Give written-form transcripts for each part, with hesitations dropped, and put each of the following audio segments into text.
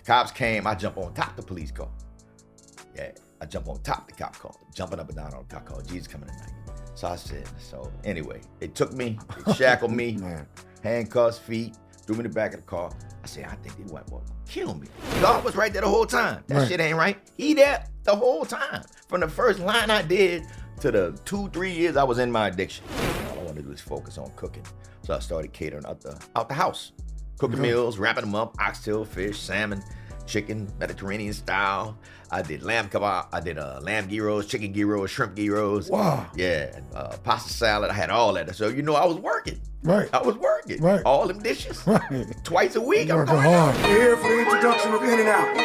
cops came, I jump on top of the police car. Yeah, I jump on top of the cop car, jumping up and down on the cop car. Jesus coming tonight. So I said, anyway, it took me, it shackled me, handcuffs, feet, threw me in the back of the car. I said, I think they want to kill me. God was right there the whole time. That shit ain't right. He there the whole time. From the first line I did to the 2-3 years I was in my addiction. All I wanted to do was focus on cooking. So I started catering out the house. Cooking meals, wrapping them up, oxtail, fish, salmon, chicken, Mediterranean style. I did lamb kebab, I did lamb gyros, chicken gyros, shrimp gyros. Wow. Yeah, pasta salad, I had all that. So, I was working. Right. I was working. Right. All them dishes. Right. Twice a week. I'm working hard. We're here for the introduction of In-N-Out.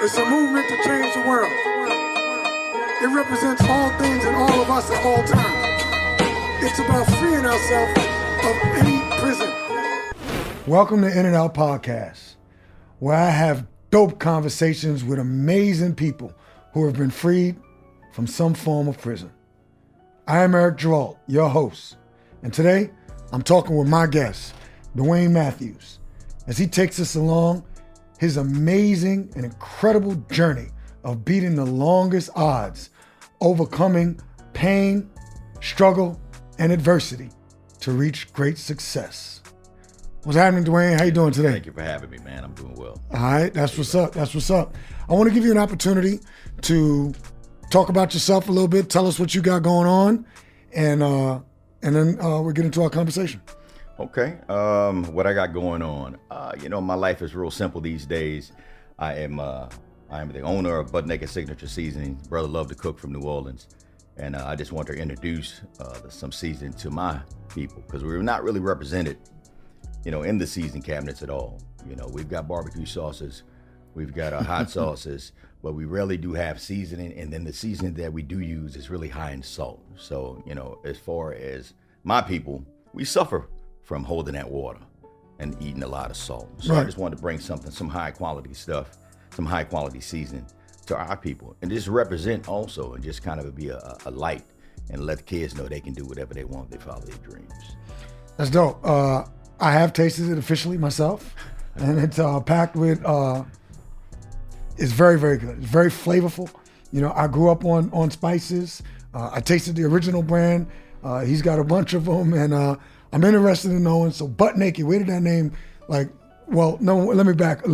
It's a movement to change the world. It represents all things and all of us at all times. It's about freeing ourselves of any prison. Welcome to In-N-Out Podcast, where I have dope conversations with amazing people who have been freed from some form of prison. I am Eric Geralt, your host, and today I'm talking with my guest, Dwayne Matthews, as he takes us along his amazing and incredible journey of beating the longest odds, overcoming pain, struggle, and adversity to reach great success. What's happening, Dwayne? How you doing today? Thank you for having me, man. I'm doing well. All right, that's what's up. That's what's up. I want to give you an opportunity to talk about yourself a little bit. Tell us what you got going on, and then we'll get into our conversation. Okay. What I got going on? My life is real simple these days. I am the owner of Butt Naked Signature Seasoning. Brother Love to Cook from New Orleans, and I just want to introduce some seasoning to my people because we're not really represented, in the season cabinets at all. We've got barbecue sauces, we've got hot sauces, but we rarely do have seasoning. And then the seasoning that we do use is really high in salt. So, as far as my people, we suffer from holding that water and eating a lot of salt. So I just wanted to bring some high quality stuff, some high quality seasoning to our people, and just represent also, and just kind of be a light and let the kids know they can do whatever they want if they follow their dreams. That's dope. I have tasted it officially myself, and it's packed with, it's very, very good. It's very flavorful. I grew up on spices. I tasted the original brand. He's got a bunch of them, and I'm interested in knowing. So Butt Naked, where did that name, let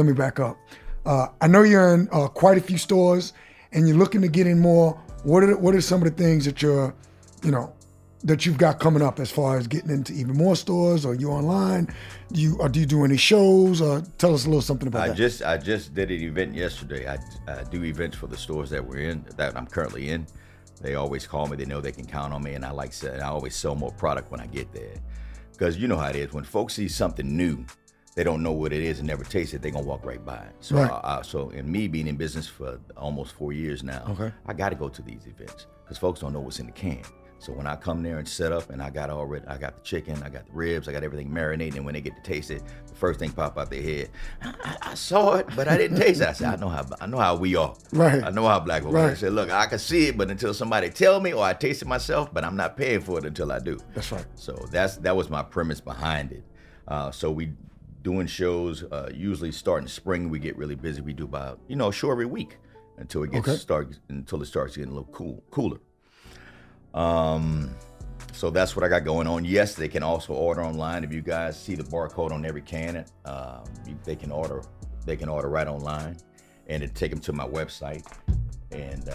me back up. I know you're in quite a few stores, and you're looking to get in more. What are some of the things that that you've got coming up as far as getting into even more stores? Or you online? Do you do any shows? Tell us a little something about that. I just did an event yesterday. I do events for the stores that I'm currently in. They always call me. They know they can count on me, and I always sell more product when I get there. Because you know how it is. When folks see something new, they don't know what it is and never taste it, they're going to walk right by it. So, right. So in me being in business for almost 4 years now, I got to go to these events because folks don't know what's in the can. So when I come there and set up and I got the chicken, I got the ribs, I got everything marinated, and when they get to taste it, the first thing pop out their head, I saw it, but I didn't taste it. I said, I know how we are. Right. I know how black people are. I said, look, I can see it, but until somebody tell me or I taste it myself, but I'm not paying for it until I do. That's right. So that was my premise behind it. So we doing shows, usually starting spring, we get really busy. We do about, a show every week until it starts getting a little cooler. So that's what I got going on. Yes, they can also order online. If you guys see the barcode on every can, they can order right online, and it take them to my website. And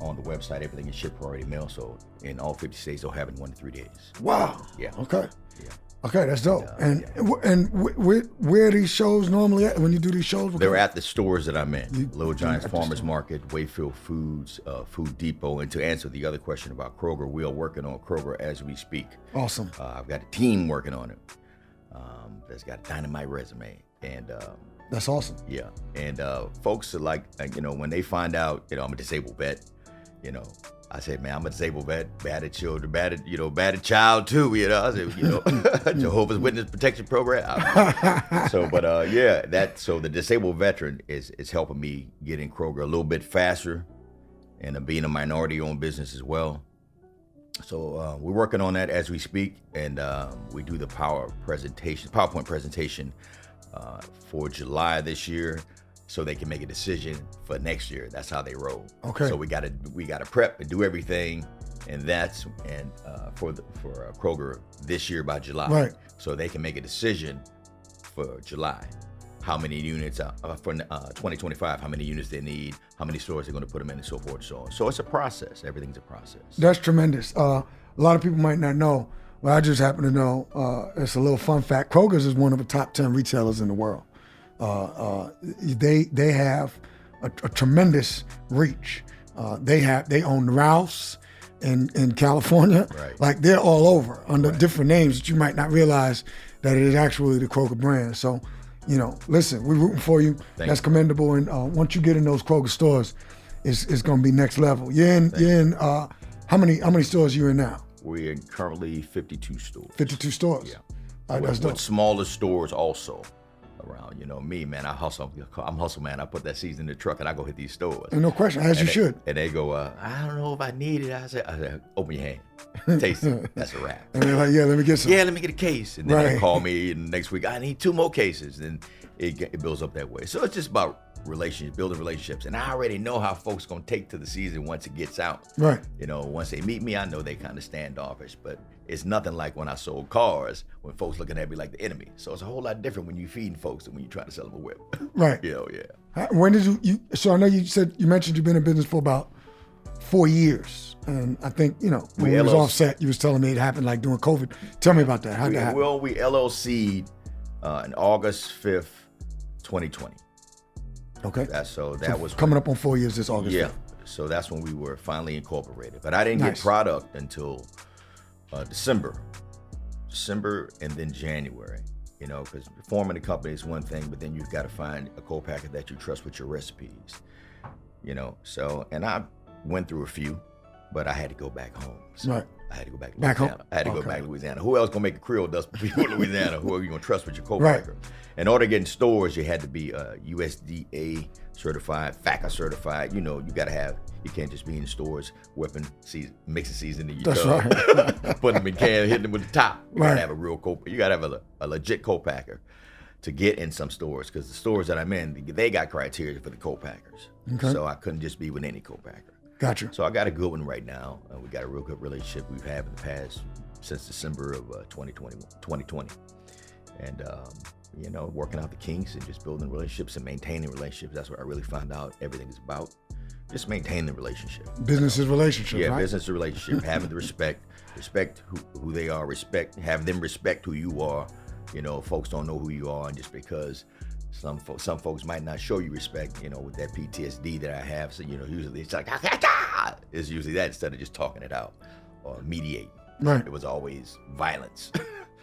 on the website, everything is shipped priority mail. So in all 50 states, they'll have it in 1 to 3 days. Wow. Yeah. Okay. Yeah. Okay, that's dope. And where are these shows normally at when you do these shows? They're at the stores that I'm in. Little Giants Farmers Market, Wayfield Foods, Food Depot. And to answer the other question about Kroger, we are working on Kroger as we speak. Awesome. I've got a team working on it that's got a dynamite resume. And that's awesome. Yeah. And folks are like, when they find out, I'm a disabled vet, I said, man, I'm a disabled vet, battered children, battered child too, I said, Jehovah's Witness Protection Program. So the disabled veteran is helping me get in Kroger a little bit faster, and being a minority-owned business as well. So we're working on that as we speak, and we do the PowerPoint presentation for July this year, so they can make a decision for next year. That's how they roll. Okay. So we gotta prep and do everything, and for Kroger this year by July. Right. So they can make a decision for July. How many units for 2025? How many units they need? How many stores they're going to put them in, and so forth and so on. So it's a process. Everything's a process. That's tremendous. A lot of people might not know, but I just happen to know. It's a little fun fact. Kroger's is one of the top 10 retailers in the world. They have a tremendous reach. They own Ralph's in California. Right. Like they're all over under different names that you might not realize that it is actually the Kroger brand. So, listen, we're rooting for you. That's commendable. And once you get in those Kroger stores, it's going to be next level. You're in. How many stores are you in now? We're in currently 52 stores. 52 stores. Yeah. That's dope. With smaller stores also around. Me, man, I'm hustle, man. I put that seeds in the truck and I go hit these stores. And no question, as you should. And they go, I don't know if I need it. I said, open your hand, taste it. That's a wrap. And they're like, yeah, let me get some. Yeah, let me get a case. And then they call me, and next week I need 2 more cases. And it builds up that way. So it's just about building relationships. And I already know how folks gonna take to the season once it gets out. Right. Once they meet me, I know they kind of standoffish, but it's nothing like when I sold cars, when folks looking at me like the enemy. So it's a whole lot different when you feeding folks than when you try to sell them a whip. Right. Yeah. When did you so I know you mentioned you've been in business for about 4 years. And I think, when we was offset, you was telling me it happened like during COVID. Tell me about that. How'd that happen? Well, we LLC'd in August 5th, 2020. Okay. That was coming up on 4 years this August. Yeah. So that's when we were finally incorporated. But I didn't get product until December, and then January. Because forming a company is one thing, but then you've got to find a co-packer that you trust with your recipes. So, and I went through a few, but I had to go back home. So right. I had to go back to Back Louisiana. home? I had to go back to Louisiana. Who else gonna make a Creole Dust for people in Louisiana? Who are you gonna trust with your co-packer? Right. In order to get in stores, you had to be USDA certified, FACA certified. You can't just be in stores whipping mixing seasoning in your tub. Right. Putting them in cans, hitting them with the top. You Right. gotta have a real you gotta have a legit co-packer to get in some stores, because the stores that I'm in, they got criteria for the co-packers. Okay. So I couldn't just be with any co-packer. Gotcha. So I got a good one right now. We got a real good relationship we've had in the past since December of 2020. And, working out the kinks and just building relationships and maintaining relationships. That's what I really found out everything is about. Just maintaining the relationship. Business is relationship, Yeah, right? business is relationship. Having the respect who they are, have them respect who you are. Folks don't know who you are, and just because some folks might not show you respect, with that PTSD that I have. So, usually it's like, it's usually that instead of just talking it out or mediating. Right. It was always violence.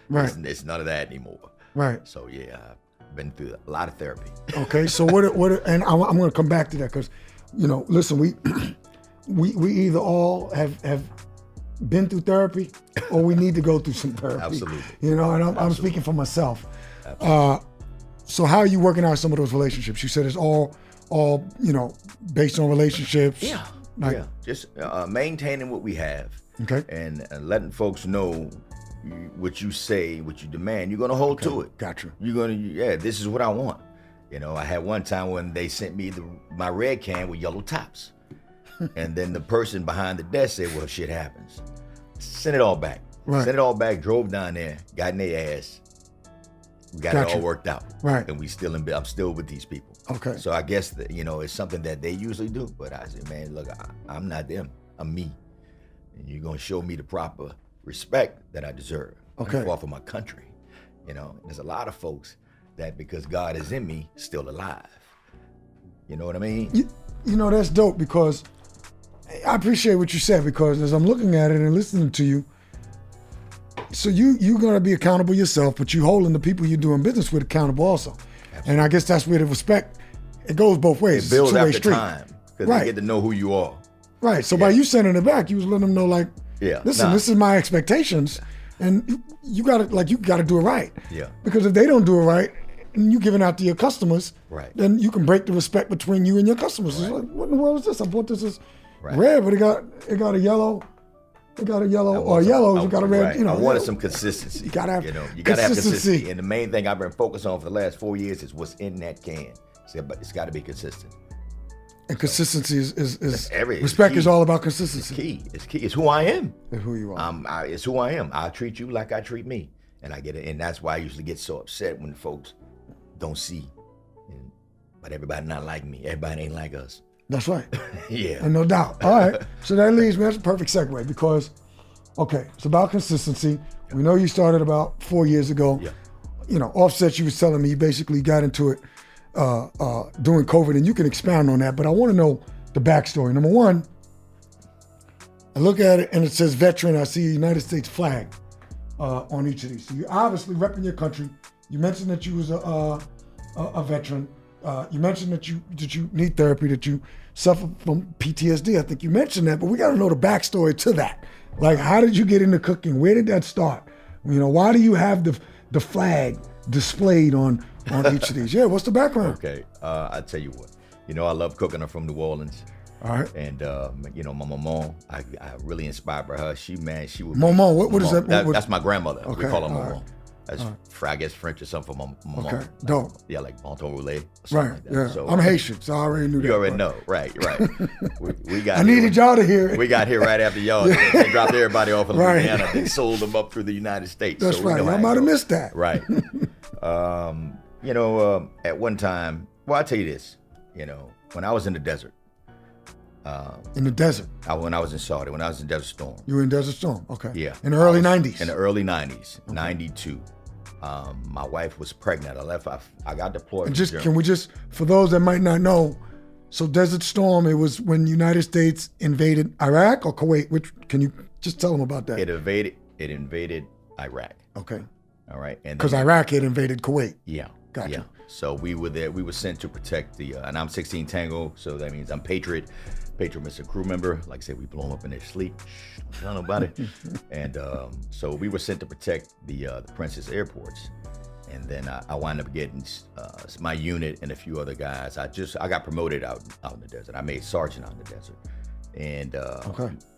Right. It's none of that anymore. Right. So yeah, I've been through a lot of therapy. Okay. So and I'm going to come back to that because, listen, we either all have been through therapy or we need to go through some therapy. Absolutely. And I'm speaking for myself. So how are you working out some of those relationships? You said it's all based on relationships. Yeah. Like, Just maintaining what we have. Okay. And letting folks know what you say, what you demand, you're going to hold to it. Gotcha. You're going to, this is what I want. I had one time when they sent me my red can with yellow tops. And then the person behind the desk said, well, shit happens. Send it all back. Right. Sent it all back, drove down there, got in their ass. We got it all worked out. Right. And I'm still with these people. Okay. So I guess that, it's something that they usually do. But I said, man, look, I'm not them. I'm me. And you're going to show me the proper respect that I deserve. Okay. For my country. There's a lot of folks that because God is in me, still alive. You know what I mean? That's dope because I appreciate what you said, because as I'm looking at it and listening to you, so you're going to be accountable yourself, but you holding the people you're doing business with accountable also. Absolutely. And I guess that's where the respect, it goes both ways. It builds it's a two-way after street. time because Right. they get to know who you are. Right. So by you sending it back, you was letting them know, like, listen, this is my expectations, and you got to do it right. Yeah. Because if they don't do it right, and you giving out to your customers, right, then you can break the respect between you and your customers. Right. It's like, what in the world is this? I bought this as red, but it got a yellow we got a yellow, or yellows, we got a red, right. you know. I wanted some consistency. You gotta have, you gotta have consistency. And the main thing I've been focused on for the last 4 years is what's in that can. But it's got to be consistent. And consistency is respect is all about consistency. It's key. It's key. It's who I am. It's who you are. It's who I am. I treat you like I treat me, and I get it. And that's why I usually get so upset when folks don't see. But everybody not like me. Everybody ain't like us. That's right. Yeah. And no doubt. All right. So that leads me. That's a perfect segue because, okay, it's about consistency. We know you started about 4 years ago. Yeah. You know, Offset, you was telling me you basically got into it during COVID, and you can expound on that, but I want to know the backstory. Number one, I look at it and it says veteran. I see a United States flag on each of these. So you're obviously repping your country. You mentioned that you was a veteran. You mentioned that you need therapy, that you suffer from PTSD. I think you mentioned that, but we got to know the backstory to that. Like, how did you get into cooking? Where did that start? You know, why do you have the flag displayed on each of these? Yeah, what's the background? Okay, I tell you what. You know, I love cooking. I'm from New Orleans. All right. And you know, my mama, I really inspired by her. She would. Mama, what is that? That's my grandmother. Okay, we call her all mama. right. That's I guess French or something for mama. Okay, dope. Yeah, like Bonton Roulette. Right. Like Yeah. So, I'm Haitian, so I already knew that. You already know. Right. We got. I needed y'all to hear it. We got here right after y'all. They dropped everybody off in Right. Louisiana. They sold them up through the United States. That's so we right. know I how it might have goes. missed that. Right. You know, at one time, well, I'll tell you this. You know, when I was in the desert. In the desert. When I was in Saudi, when I was in Desert Storm. You were in Desert Storm. Okay. Yeah. In the early 90s. In the early 90s, 92. My wife was pregnant. I left. I got deployed. And can we just, for those that might not know, so Desert Storm, it was when the United States invaded Iraq or Kuwait. Which, can you just tell them about that? It invaded Iraq. Okay. All right. And because Iraq had invaded Kuwait. Yeah. Gotcha. Yeah. So we were there. We were sent to protect and I'm 16 Tango, so that means I'm Patriot Mr. Crew member. Like I said, we blow them up in their sleep. Shh, don't tell nobody. And so we were sent to protect the Princess airports. And then I wound up getting my unit and a few other guys. I got promoted out in the desert. I made sergeant out in the desert. And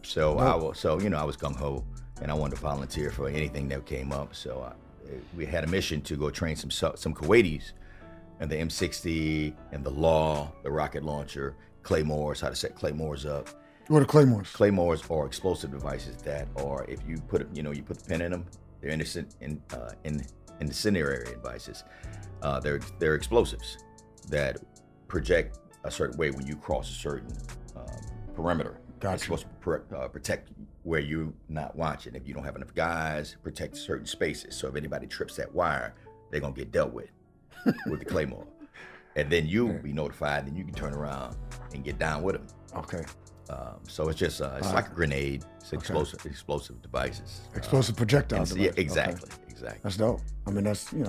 so I was gung ho, and I wanted to volunteer for anything that came up. So we had a mission to go train some Kuwaitis, and the M60 and the Law, the rocket launcher, claymores, how to set claymores up. What are claymores? Claymores are explosive devices that are, if you put the pin in them, they're incendiary devices. They're explosives that project a certain way when you cross a certain perimeter. Gotcha. It's supposed to protect where you're not watching. If you don't have enough guys, protect certain spaces. So if anybody trips that wire, they're gonna get dealt with the claymore. And then you'll be notified, and you can turn around and get down with them. Okay. So it's just like a grenade. It's explosive devices. Explosive projectile device. Yeah, exactly. That's dope. I mean, that's I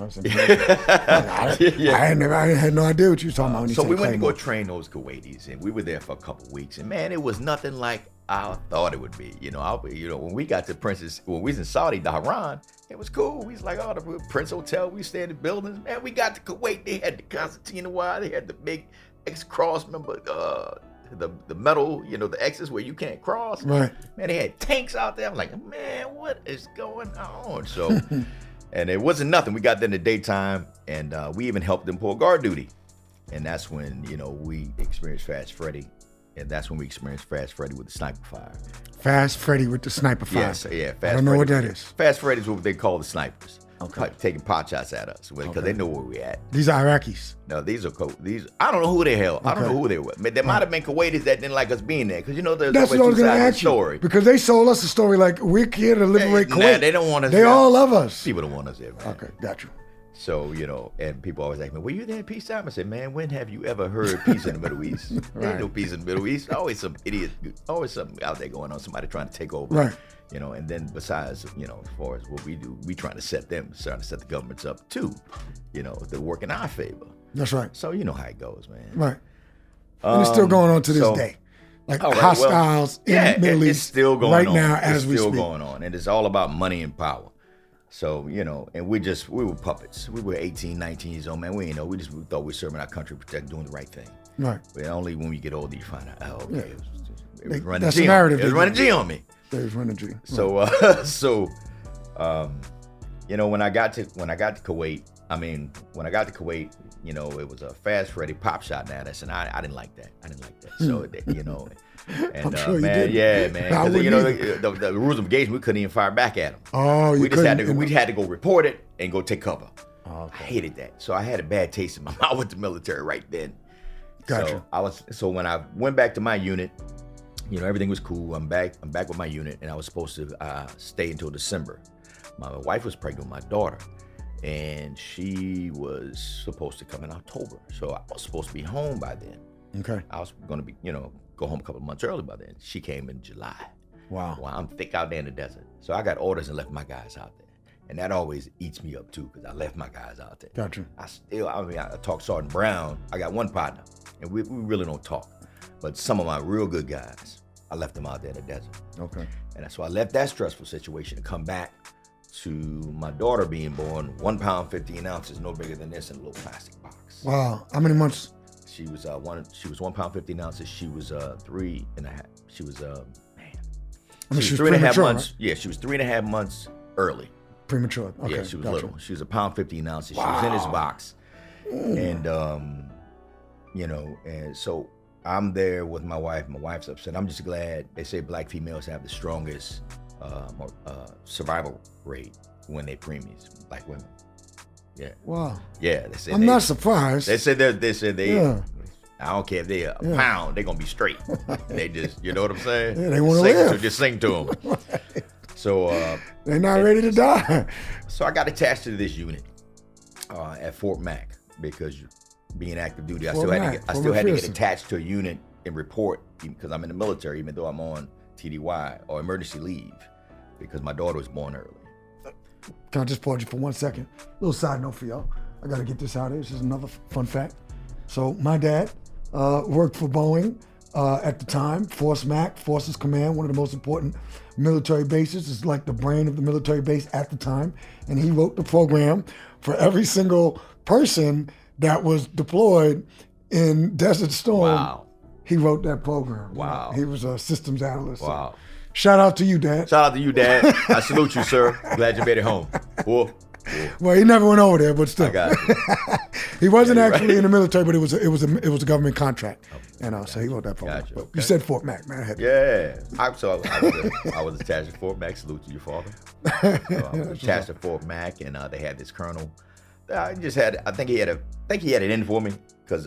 had no idea what you were talking about. When you so said we went to claymore. go train those Kuwaitis, and we were there for a couple of weeks. And man, it was nothing like I thought it would be. When we got to when we was in Saudi, Dhahran, it was cool. We was like, the Prince Hotel. We stayed in buildings. Man, we got to Kuwait. They had the concertina wire. They had the big X cross. Remember the metal, the X's where you can't cross. Right. Man, they had tanks out there. I'm like, man, what is going on? So, and it wasn't nothing. We got there in the daytime, and we even helped them pull guard duty. And that's when, we experienced Fast Freddy. And that's when we experienced Fast Freddy with the sniper fire. Fast Freddy with the sniper fire. Yes, yeah. I don't know what that is. Fast Freddy's what they call the snipers. Okay. Taking pot shots at us because they know where we at. These are Iraqis. No, these I don't know who the hell. I don't know who they were. There might have been Kuwaitis that didn't like us being there, because there's That's what I was two going to sides of the ask story. you, because they sold us a story like we're here to liberate Kuwait. Nah, they don't want us. They all love us. People don't want us there, man. Okay, got you. So, and people always ask me, were you there in peacetime? I said, man, when have you ever heard peace in the Middle East? There ain't no peace in the Middle East. Always some idiot, always something out there going on, somebody trying to take over. Right. And then besides, as far as what we do, we trying to set the governments up too, to work in our favor. That's right. So you know how it goes, man. Right. And it's still going on to this day. Like hostiles in the Middle East. It's still going right on. now as we speak. It's still going on. And it's all about money and power. So, and we were puppets. We were 18, 19 years old, man. We thought we were serving our country, doing the right thing. Right. But only when we get older, you find out, it was running that's G the narrative. on me. It was running G on me. Saves energy. So, when I got to Kuwait, it was a fast Freddy pop shot at us, and I didn't like that. So, and I'm sure you man, didn't. yeah, man, I because the rules of engagement, we couldn't even fire back at them. Oh, you we just had couldn't. to. We had to go report it and go take cover. Oh, okay. I hated that. So I had a bad taste in my mouth with the military right then. Gotcha. So when I went back to my unit, everything was cool. I'm back with my unit, and I was supposed to stay until December. My wife was pregnant with my daughter, and she was supposed to come in October. So I was supposed to be home by then. Okay. I was going to be, go home a couple of months early by then. She came in July. Wow. Well, I'm thick out there in the desert. So I got orders and left my guys out there. And that always eats me up too, because I left my guys out there. Gotcha. I talk Sergeant Brown. I got one partner, and we really don't talk. But some of my real good guys, I left them out there in the desert. Okay. And so I left that stressful situation to come back to my daughter being born, 1 pound, 15 ounces, no bigger than this in a little plastic box. Wow. How many months? She was 1 pound, 15 ounces. She was 3.5. She was, she was 3.5 months. Right? Yeah, she was 3.5 months early. Premature. Okay. Yeah, she was little. She was 1 pound, 15 ounces. Wow. She was in this box. And, and so I'm there with my wife. My wife's upset. I'm just glad. They say black females have the strongest survival rate when they preemies, black women. Yeah. Wow. Yeah. They say I'm not surprised. They said they. Yeah. I don't care if they're a pound. They're gonna be straight. They just, you know what I'm saying? Yeah, they want to live. So just sing to them. Right. So they're not ready to die. So I got attached to this unit at Fort Mac because being active duty, I still had to get attached to a unit and report because I'm in the military, even though I'm on TDY or emergency leave because my daughter was born early. Can I just pause you for 1 second? Little side note for y'all. I got to get this out here. This is another fun fact. So my dad worked for Boeing at the time, Force Mac, Forces Command, one of the most important military bases. It's like the brain of the military base at the time. And he wrote the program for every single person that was deployed in Desert Storm. Wow. He wrote that program. Wow. He was a systems analyst. Wow. So shout out to you, Dad. Shout out to you, Dad. I salute you, sir. Glad you made it home. Whoa. Well, he never went over there, but still. I got you. He wasn't actually in the military, but it was a government contract, so he wrote that program. Gotcha. You said Fort Mac, man. I was attached to Fort Mac. Salute to your father. So I was attached to Fort Mac, and they had this colonel. I think he had it in for me because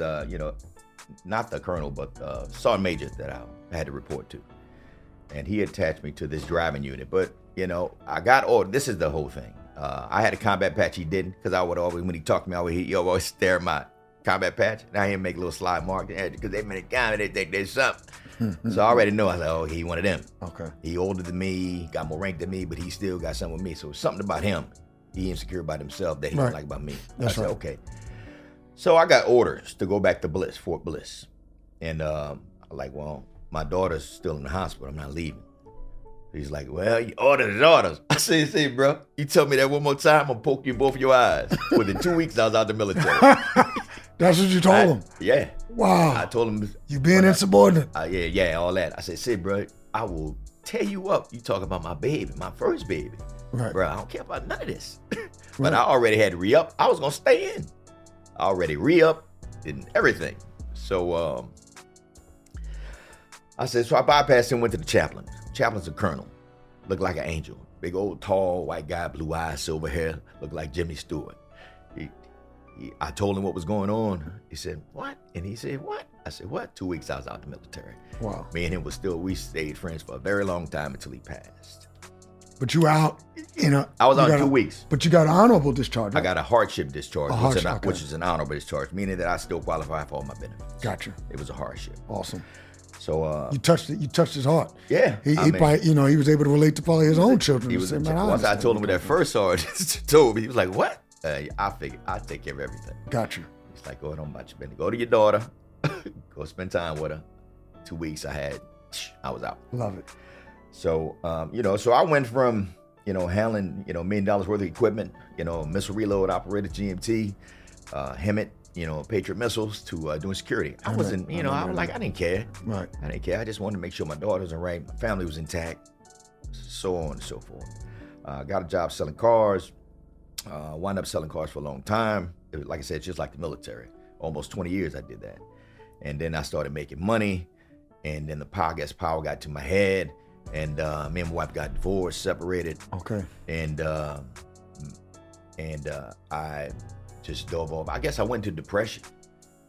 not the colonel, but sergeant major that I had to report to, and he attached me to this driving unit. But I got ordered. This is the whole thing. I had a combat patch. He didn't, because I would always, when he talked to me, he always stare at my combat patch. And I hear him make a little slide mark because they've been in combat. They think there's something. So I already know. I was like, oh, he one of them. Okay. He older than me, got more rank than me, but he still got something with me. So it's something about him. He insecure about himself that he don't like about me. That's I said, right. okay. So I got orders to go back to Fort Bliss. And well, my daughter's still in the hospital. I'm not leaving. He's like, well, orders is orders. I said, see, bro, you tell me that one more time, I'm going to poke you in both of your eyes. Within 2 weeks, I was out the military. That's what you told him? Yeah. Wow. I told him. You being insubordinate. Yeah, all that. I said, see, bro, I will tear you up. You talk about my baby, my first baby. Right. Bro, I don't care about none of this. But I already had to re-up. I was going to stay in. I already re-up and everything. So I said, so I bypassed him, went to the chaplain. Chaplain's a colonel, looked like an angel. Big old, tall, white guy, blue eyes, silver hair, looked like Jimmy Stewart. I told him what was going on. He said, what? And he said, what? I said, what? 2 weeks I was out the military. Wow. Me and him we stayed friends for a very long time until he passed. But you were out, I was out 2 weeks. But you got an honorable discharge, right? I got a hardship discharge, Okay. which is an honorable discharge, meaning that I still qualify for all my benefits. Gotcha. It was a hardship. Awesome. So you touched his heart. Yeah. He probably, he was able to relate to probably his own children. Once I told him what that first sergeant told me, he was like, what? I figured I'll take care of everything. Gotcha. He's like, go ahead on about your business. Go to your daughter. Go spend time with her. 2 weeks I was out. Love it. So, so I went from, handling, $1 million worth of equipment, missile reload operated GMT, HEMT, Patriot missiles, to doing security. I wasn't, I didn't care. Right. I didn't care. I just wanted to make sure my daughter was all right, my family was intact. so on and so forth. Got a job selling cars. Wound up selling cars for a long time. It was, like I said, just like the military. Almost 20 years I did that. And then I started making money. And then the power got to my head. And me and my wife got divorced, separated. Okay. And I just dove off. I guess I went into depression,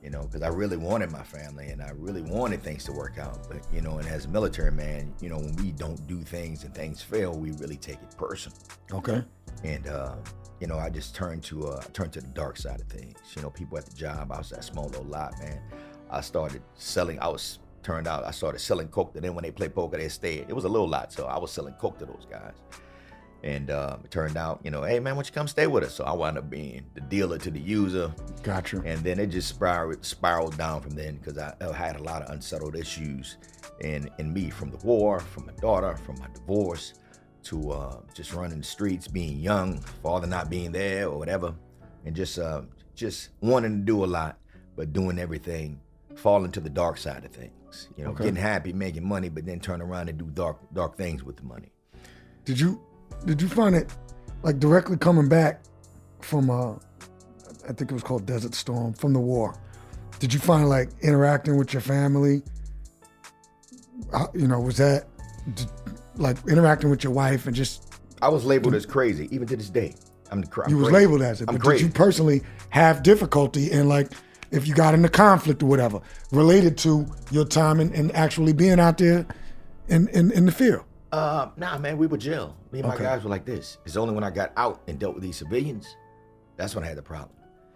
because I really wanted my family and I really wanted things to work out. But, and as a military man, when we don't do things and things fail, we really take it personal. Okay. And, I just turned to the dark side of things. People at the job, I was that small little lot, man. I started selling coke to them when they play poker, they stayed. It was a little lot, so I was selling coke to those guys. And it turned out, hey man, why don't you come stay with us? So I wound up being the dealer to the user. Gotcha. And then it just spiraled down from then, because I had a lot of unsettled issues in me, from the war, from my daughter, from my divorce, to just running the streets, being young, father not being there or whatever, and just wanting to do a lot, but doing everything, falling to the dark side of things. Okay. Getting happy, making money, but then turn around and do dark things with the money. Did you find it, like, directly coming back from I think it was called Desert Storm, from the war? Did you find, like, interacting with your family? Was that like interacting with your wife and just? I was labeled as crazy, even to this day. I'm you was crazy. labeled as it, I'm but crazy. did you personally have difficulty in, like, if you got into conflict or whatever related to your time and actually being out there in the field? Nah, man, we were jail. Me and my Okay. guys were like this. It's only when I got out and dealt with these civilians, that's when I had the problem.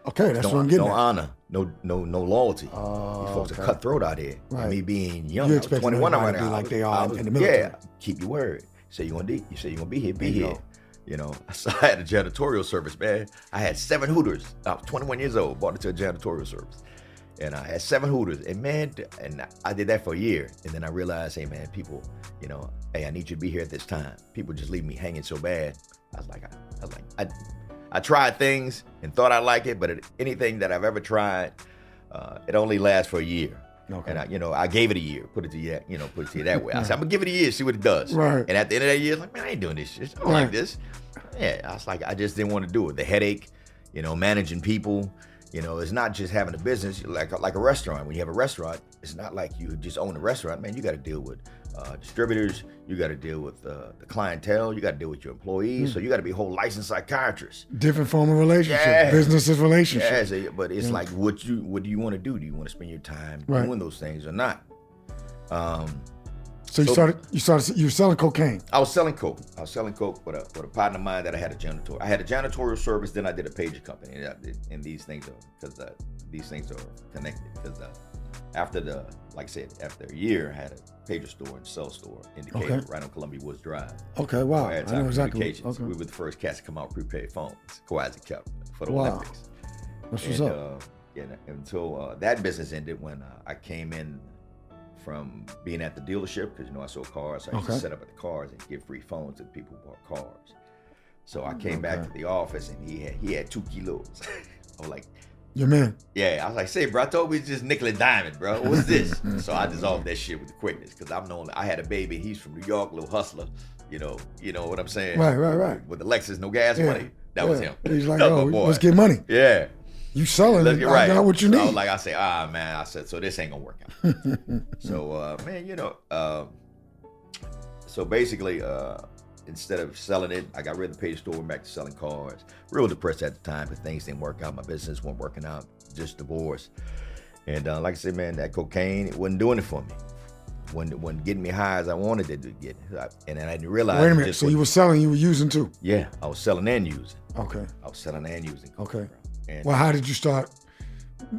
Okay, that's what I'm getting No at. honor, no loyalty. These folks okay. are cutthroat out here. Right. And me being young, You I was expect 21 everybody right to be now. like they are in the military. Yeah, keep your word. You say you're gonna be here, be There you here. go. So I had a janitorial service, man. I had 7 Hooters. I was 21 years old, bought it to a janitorial service. And I had 7 Hooters, and man, and I did that for a year. And then I realized, hey man, people, hey, I need you to be here at this time. People just leave me hanging so bad. I tried things and thought I like it, but anything that I've ever tried, it only lasts for a year. Okay. And I gave it a year. Put it to you that way. I said, I'm gonna give it a year, see what it does. Right. And at the end of that year, like, man, I ain't doing this shit. I don't like this. Yeah, I was like, I just didn't want to do it. The headache, managing people. It's not just having a business like a restaurant. When you have a restaurant, it's not like you just own a restaurant. Man, you got to deal with distributors. You got to deal with the clientele. You got to deal with your employees. So you got to be a whole licensed psychiatrist. Different form of relationship. Yeah. Business is relationship. Yeah, but it's like, what do you want to do? Do you want to spend your time doing those things or not? So you were selling cocaine. I was selling coke. With a partner of mine that I had a janitorial. I had a janitorial service. Then I did a pager company, and these things are connected. Because after a year, I had a pager store and cell store in Decatur, right on Columbia Woods Drive. Okay, wow. I had I time know exactly. communications. Okay. We were the first cats to come out with prepaid phones, quasi kept for the Wow. Olympics. That's what's up. Until that business ended, when I came in from being at the dealership, because I sold cars, so I used to set up at the cars and give free phones to the people who bought cars. So I came back to the office and he had 2 kilos. I was like, Your man. yeah, I was like, say, bro, I told me it's just nickel and diamond, bro. What's this? So I dissolved that shit with the quickness, because I had a baby. He's from New York, little hustler. You know what I'm saying? Right. With the Lexus, no gas money. That was him. He's like, That oh, was my boy. let's get money. Yeah. You selling Let's it. get I right. got what you So need. I said, man, so this ain't gonna work out. So, man, so basically, instead of selling it, I got rid of the page store, went back to selling cars. Real depressed at the time because things didn't work out. My business wasn't working out, just divorced. And like I said, man, that cocaine, it wasn't doing it for me. Wasn't getting me high as I wanted it to get. And then I didn't realize. Wait a minute. So you were selling, you were using too? Yeah, I was selling and using. Okay. I was selling and using coke, Okay. bro. And Well, how did you start?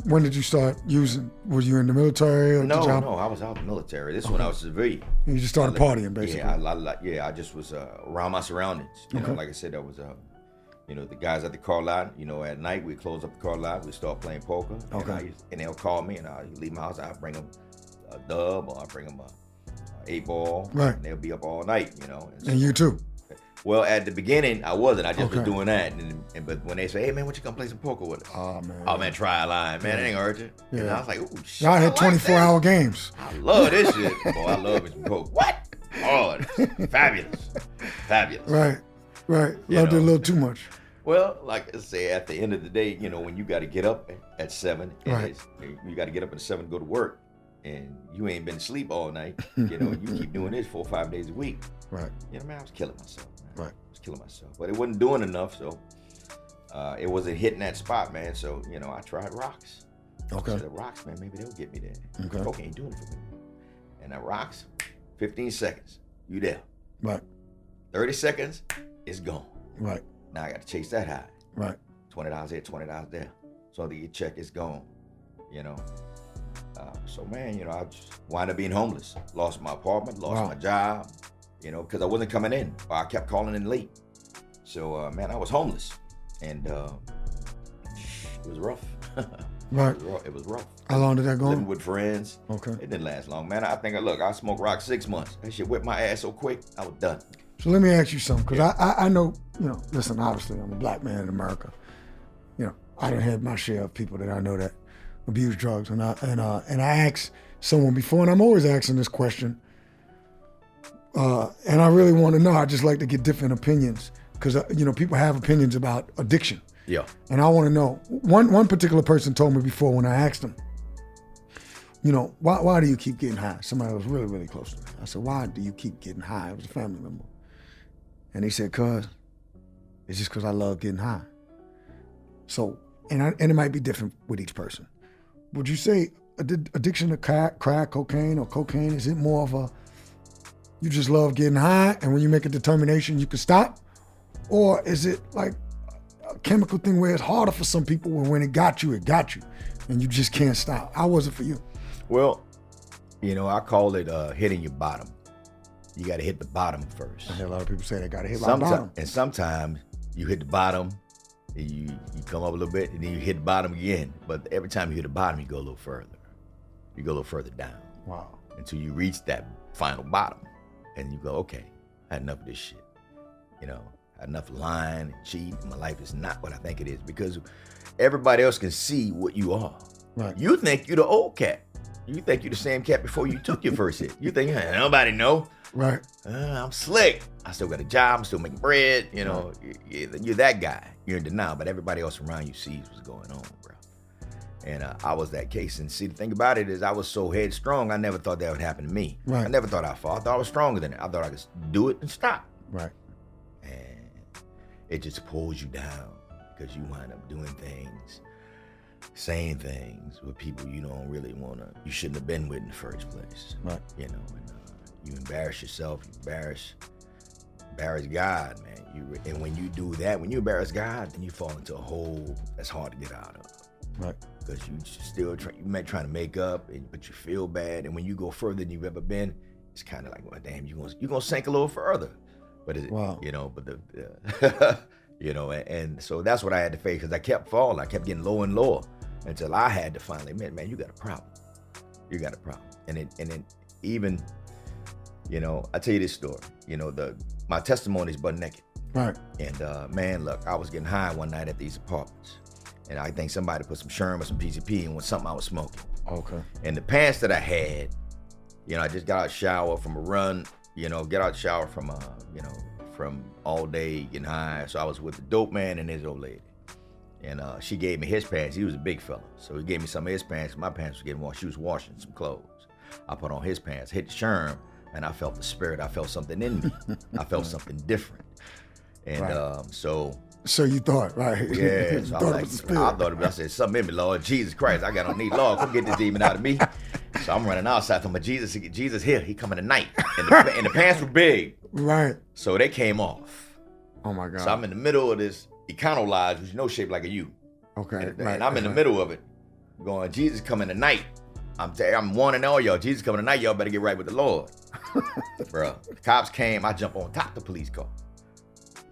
When did you start using? Were you in the military or no, the job? I was out in the military. This is when I was civilian. You just started partying, basically. I just was around my surroundings. You know, like I said, I was, the guys at the car lot. At night we close up the car lot. We start playing poker. Okay. And they'll call me, and I leave my house. I bring them a dub, or I bring them a 8-ball. Right. And they'll be up all night. And you too. Well, at the beginning, I wasn't. I just was Okay. doing that. But when they say, "Hey man, why don't you come play some poker with us?" Oh man, try a line, man. It ain't urgent. And Yeah. I was like, "Ooh, shit." Y'all had I like 24-hour games. I love this shit. Boy, I love it some poker. What? Oh, it's fabulous. fabulous. Right. You Loved it a know. little too much. Well, like I say, at the end of the day, when you got to get up at 7, and Right. you got to get up at 7 to go to work, and you ain't been asleep all night, you keep doing this 4 or 5 days a week. Right. Man, I was killing myself. Man. Right. I was killing myself. But it wasn't doing enough, so it wasn't hitting that spot, man. So, I tried rocks. Okay. I said, rocks, man, maybe they'll get me there. Okay. Coke ain't doing it for me. And that rocks, 15 seconds, you there. Right. 30 seconds, it's gone. Right. Now I got to chase that high. Right. $20 here, $20 there. So the check is gone, So, man, I just wound up being homeless. Lost my apartment, lost Wow. my job, because I wasn't coming in. Or I kept calling in late. So, man, I was homeless. And it was rough. Right. It was rough. How long did that go Living on? with friends. Okay. It didn't last long, man. I think, I smoked rock 6 months. That shit whipped my ass so quick, I was done. So let me ask you something, because I know, listen, obviously I'm a black man in America. I done had my share of people that I know that abuse drugs, and I asked someone before, and I'm always asking this question, and I really want to know. I just like to get different opinions, because people have opinions about addiction, Yeah. and I want to know. One particular person told me before when I asked him, why do you keep getting high? Somebody was really, really close to me. I said, why do you keep getting high? It was a family member. And he said, cuz, it's just because I love getting high. So, and it might be different with each person. Would you say addiction to crack, cocaine, or cocaine, is it more of a, you just love getting high, and when you make a determination, you can stop? Or is it like a chemical thing where it's harder for some people when it got you, and you just can't stop? How was it for you? Well, I call it hitting your bottom. You got to hit the bottom first. I hear a lot of people say they got to hit my bottom. And sometimes you hit the bottom, and you come up a little bit, and then you hit the bottom again. But every time you hit the bottom, you go a little further. You go a little further down. Wow. Until you reach that final bottom. And you go, okay, I had enough of this shit. I had enough lying and cheating. My life is not what I think it is, because everybody else can see what you are. Right. You think you're the old cat. You think you're the same cat before you took your first hit. You think, nobody know. Right. I'm slick. I still got a job. I'm still making bread. You're that guy. You're in denial, but everybody else around you sees what's going on, bro. And I was that case. And see, the thing about it is I was so headstrong, I never thought that would happen to me. Right. I never thought I'd fall. I thought I was stronger than it. I thought I could do it and stop. Right. And it just pulls you down, because you wind up doing things, saying things with people you don't really you shouldn't have been with in the first place. Right. And you embarrass yourself, you embarrass God, man. And when you do that, when you embarrass God, then you fall into a hole that's hard to get out of. Right. Because you still trying to make up, but you feel bad. And when you go further than you've ever been, it's kind of like, well, damn, you're gonna sink a little further. But Wow. And so that's what I had to face, because I kept falling. I kept getting lower and lower until I had to finally admit, man, you got a problem. You got a problem. And then even, I tell you this story. My testimony is butt naked. Right. And man, look, I was getting high one night at these apartments, and I think somebody put some Sherm or some PCP in with something I was smoking. Okay. And the pants that I had, I just got out of the shower from a run, from all day getting high. So I was with the dope man and his old lady. And she gave me his pants. He was a big fella. So he gave me some of his pants. My pants were getting washed. She was washing some clothes. I put on his pants, hit the Sherm, and I felt the spirit. I felt something in me. I felt something different. And Right. So you thought, right? yeah, You so I thought was it was the like, spirit. I thought it was, I said, something in me, Lord. Jesus Christ, I got on need, Lord, come get this demon out of me. So I'm running outside, talking about Jesus here, he coming tonight. And the pants were big. Right. So they came off. Oh my God. So I'm in the middle of this Econo-Lodge, which shaped like a U. Okay. And, right. and I'm in the middle of it, going, Jesus coming tonight. I'm warning all y'all, Jesus coming tonight, y'all better get right with the Lord. Bro, the cops came, I jump on top of the police car.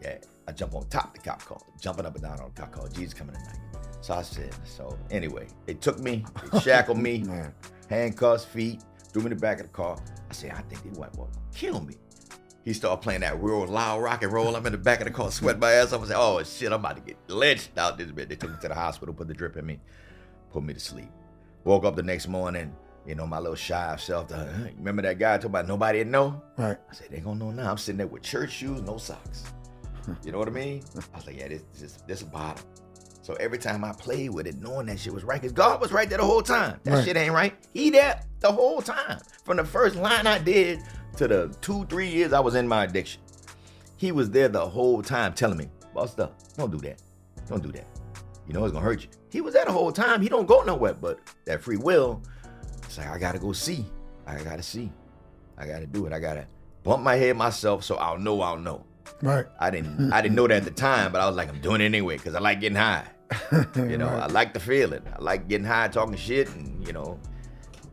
Yeah, I jump on top of the cop car, jumping up and down on the cop car, Jesus coming tonight. So anyway, they took me, they shackled me, Man. handcuffs, feet, threw me in the back of the car. I said, I think they want to kill me. He started playing that real loud rock and roll. I'm in the back of the car, sweat my ass off. I said, oh shit, I'm about to get lynched out this bit. They took me to the hospital, put the drip in me, put me to sleep. Woke up the next morning, my little shy self. Remember that guy talking about nobody didn't know? Right. I said, they gonna know now. I'm sitting there with church shoes, no socks. You know what I mean? I was like, yeah, this a bottom. So every time I played with it, knowing that shit was right, because God was right there the whole time. That shit ain't right. He there the whole time. From the first line I did to the 2-3 years I was in my addiction. He was there the whole time telling me, boss up, don't do that. Don't do that. You know it's gonna hurt you. He was there the whole time. He don't go nowhere, but that free will, it's like, I gotta go see. I gotta see. I gotta do it. I gotta bump my head myself so I'll know. Right. I didn't know that at the time, but I was like, I'm doing it anyway because I like getting high. You know, I like the feeling. I like getting high, talking shit, and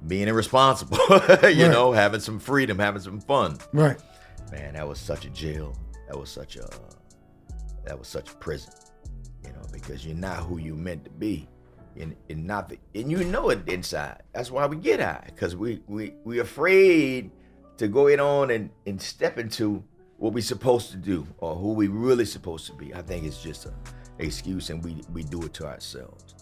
being irresponsible. Having some freedom, having some fun. Right. Man, that was such a jail. That was such a prison. Because you're not who you meant to be, and you know it inside. That's why we get high, because we afraid to go in on and step into what we supposed to do or who we really supposed to be. I think it's just an excuse, and we do it to ourselves.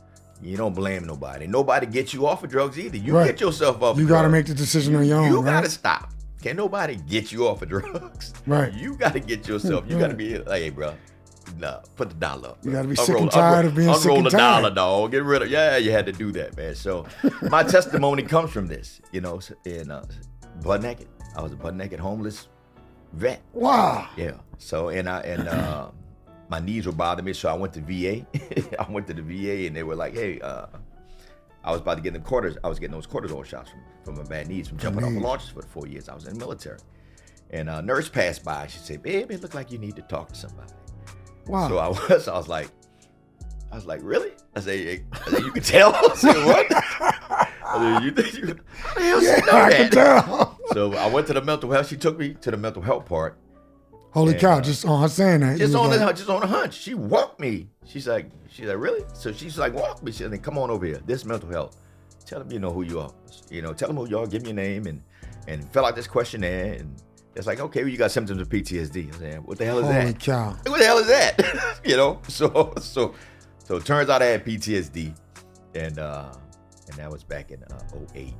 You don't blame nobody. Nobody gets you off of drugs either. You get yourself off. You got to make the decision on your own. You got to stop. Can't nobody get you off of drugs. Right. You got to get yourself. You got to be like, hey, bro. No, put the dollar up. You got to be sick and tired of being sick and tired. Unroll the dollar, dog. Get rid of. Yeah, you had to do that, man. So my testimony comes from this. In butt naked. I was a butt naked homeless vet. Wow. Yeah. So my knees were bothering me, so I went to VA. I went to the VA, and they were like, hey, I was about to get them quarters. I was getting those cortisone shots from my bad knees from jumping off of launches for the 4 years I was in the military. And a nurse passed by. She said, baby, it looked like you need to talk to somebody. Wow. So I was like, really? I said, you can tell? I said, what? I said, you think you? How the hell she know I that? can tell. So I went to the mental health. She took me to the mental health part. Holy cow! Just on her saying that. Just on a hunch. She walked me. She's like, really? So she's like, walk me. She said, come on over here. This mental health. Tell them you know who you are. Tell them who you are. Give me your name and fill out this questionnaire. And it's like, okay, well, you got symptoms of PTSD. I'm saying, what the hell is that? Holy cow! What the hell is that? So it turns out I had PTSD, and that was back in 08.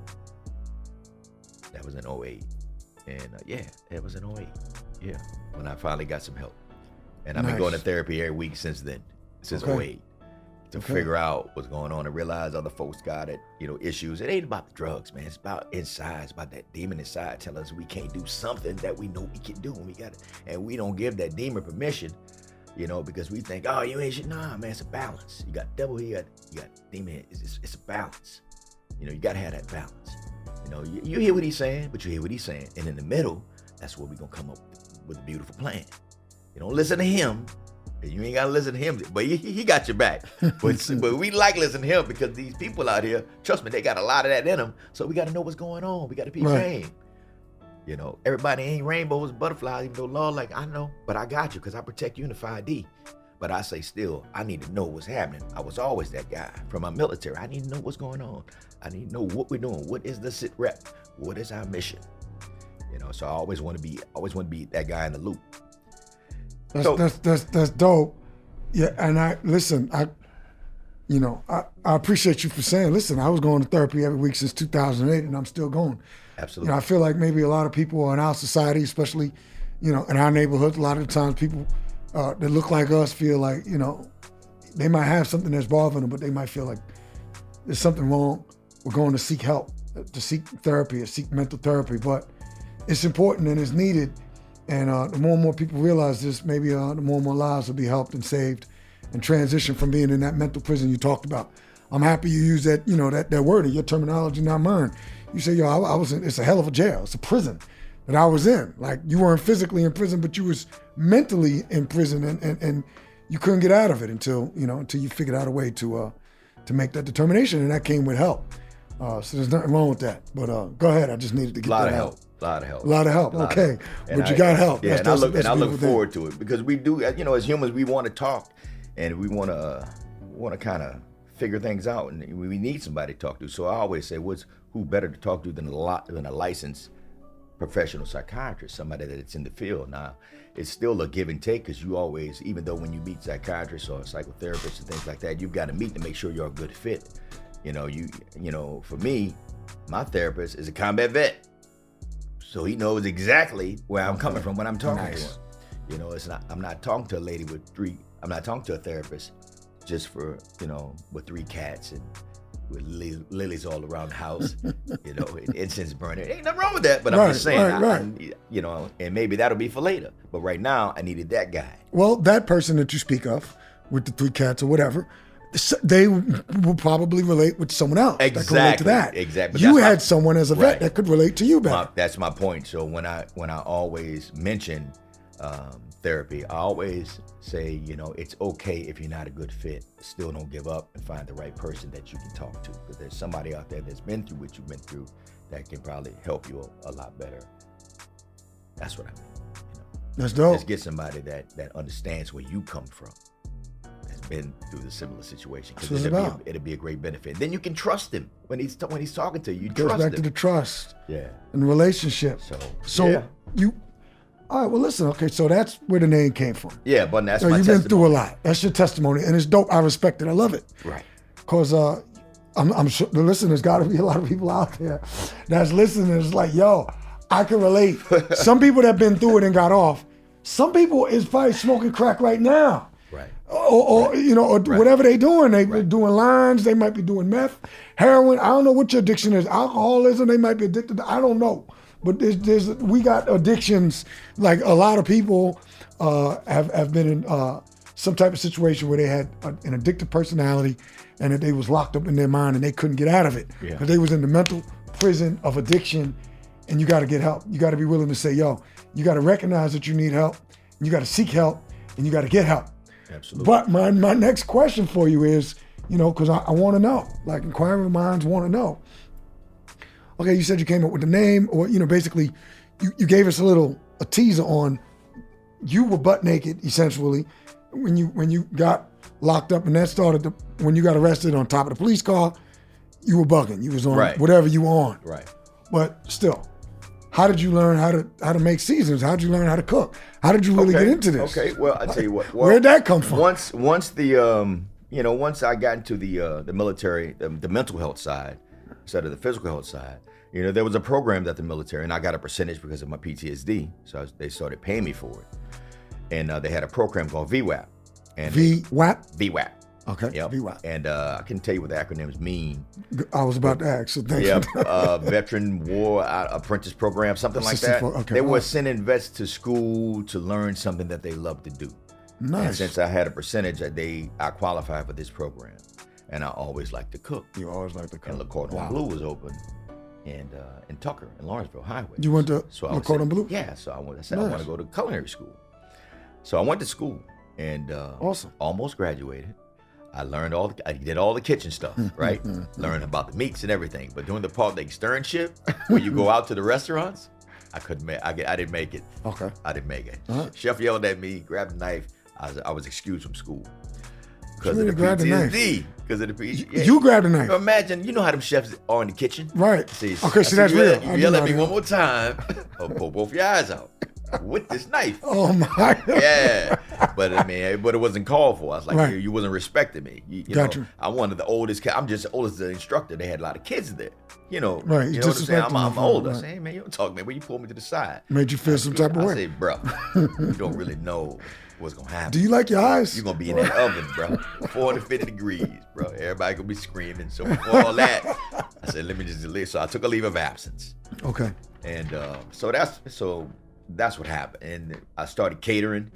That was in 08, and it was in 08. Yeah, when I finally got some help, and I've been going to therapy every week since then, since 08, to figure out what's going on and realize other folks got it, issues. It ain't about the drugs, man. It's about inside. It's about that demon inside telling us we can't do something that we know we can do, and we got it, and we don't give that demon permission, because we think, oh, you ain't shit. Nah, man, it's a balance. You got devil here, you got demon. It's a balance. You got to have that balance. You hear what he's saying, but you hear what he's saying, and in the middle, that's where we're gonna come up with a beautiful plan. You don't listen to him. You ain't gotta listen to him, but he got your back. But we like listening to him because these people out here, trust me, they got a lot of that in them. So we gotta know what's going on. We gotta be trained. Everybody ain't rainbows, butterflies, even though Lord, like, I know, but I got you because I protect you in the 5D. But I say still, I need to know what's happening. I was always that guy from my military. I need to know what's going on. I need to know what we're doing. What is the sit rep? What is our mission? So I always want to be that guy in the loop. That's dope. Yeah, and I appreciate you for saying, listen, I was going to therapy every week since 2008, and I'm still going. Absolutely. I feel like maybe a lot of people in our society, especially, in our neighborhoods, a lot of the times people that look like us feel like, they might have something that's bothering them, but they might feel like there's something wrong. We're going to seek help, to seek therapy, or seek mental therapy, but it's important and it's needed. And the more and more people realize this, maybe the more and more lives will be helped and saved and transition from being in that mental prison you talked about. I'm happy you use that, that word in your terminology, not mine. You say, I was in, it's a hell of a jail. It's a prison that I was in. Like, you weren't physically in prison, but you was mentally in prison, and you couldn't get out of it until you figured out a way to make that determination, and that came with help. So there's nothing wrong with that. But go ahead. I just needed to get that out. A lot of help. A lot of help. Okay. But you got help. Yeah, I look forward to it because we do, as humans, we want to talk and we want to kind of figure things out, and we need somebody to talk to. So I always say, who better to talk to than a licensed professional psychiatrist, somebody that's in the field. Now, it's still a give and take because you always, even though when you meet psychiatrists or psychotherapists and things like that, you've got to meet to make sure you're a good fit. For me, my therapist is a combat vet. So he knows exactly where I'm coming from when I'm talking to him. You know, I'm not talking to a lady I'm not talking to a therapist just for, with 3 cats and with lilies all around the house, and incense burning. Ain't nothing wrong with that, but I'm just saying, right. And maybe that'll be for later. But right now, I needed that guy. Well, that person that you speak of with the 3 cats or whatever, they will probably relate with someone else that can relate to that. Exactly. You had someone as a vet that could relate to you better. That's my point. So when I always mention therapy, I always say, it's okay if you're not a good fit. Still don't give up and find the right person that you can talk to. Because there's somebody out there that's been through what you've been through that can probably help you a lot better. That's what I mean. That's dope. Just get somebody that understands where you come from. Been through the similar situation, because it'll be a great benefit. Then you can trust him when he's talking to you. You goes back to the trust, and relationship. So you, all right. Well, listen. Okay, so that's where the name came from. Yeah, but that's my you've testimony. been through a lot. That's your testimony, and it's dope. I respect it. I love it. Right. Because I'm sure. Listen, there's got to be a lot of people out there that's listening. It's like, yo, I can relate. Some people that been through it and got off. Some people is probably smoking crack right now. Right. Or whatever they doing. They doing lines. They might be doing meth, heroin. I don't know what your addiction is. Alcoholism. They might be addicted to. I don't know. But we got addictions. Like a lot of people have been in some type of situation where they had an addictive personality, and that they was locked up in their mind and they couldn't get out of it because they was in the mental prison of addiction. And you got to get help. You got to be willing to say, yo, you got to recognize that you need help. And you got to seek help, and you got to get help. Absolutely. But my next question for you is, because I want to know, like inquiring minds want to know. Okay, you said you came up with the name, or basically, you gave us a teaser on, you were butt naked essentially when you got locked up, and that started when you got arrested on top of the police car. You were bugging. You was on whatever you were on. Right. But still, how did you learn how to make seasons? How did you learn how to cook? How did you really get into this? Okay, well, I tell you what. Well, where'd that come from? Once I got into the military, the mental health side instead of the physical health side, there was a program at the military, and I got a percentage because of my PTSD. So they started paying me for it, and they had a program called VWAP. And VWAP. VWAP. Okay. Yep. VWAP. And I can tell you what the acronyms mean. I was about to ask. So thank you. Yeah. Veteran War Apprentice Program, something like that. Okay. They were sending vets to school to learn something that they love to do. Nice. And since I had a percentage, I qualified for this program. And I always liked to cook. You always liked to cook. And Le Cordon Bleu was open in Tucker, in Lawrenceville Highway. You went to Le Cordon Bleu? Yeah. So I said I want to go to culinary school. So I went to school and awesome. Almost graduated. I did all the kitchen stuff, right? Learned about the meats and everything. But during the part like stirring ship, when you go out to the restaurants, I didn't make it. Okay. I didn't make it. Uh-huh. Chef yelled at me, grabbed a knife. I was excused from school. Because of the PTSD. Because of the PTSD. Yeah. You grabbed a knife. Imagine, you know how them chefs are in the kitchen? Right. See, okay, so that's real. You yell at me one more time, I'll pull both your eyes out with this knife. Oh my. Yeah. But it wasn't called for. I was like, you wasn't respecting me. You gotcha. know, I'm one of the oldest. I'm just the oldest instructor. They had a lot of kids there. Right. You know what I'm saying? I'm older. Right. I say, hey, man, you don't talk to me. But you pulled me to the side. Made you feel some type of way. I say, bro, you don't really know what's going to happen. Do you like your eyes? You're going to be in that oven, bro. 450 degrees, bro. Everybody going to be screaming. So before all that, I said, let me just leave. So I took a leave of absence. Okay. And so that's what happened. And I started catering,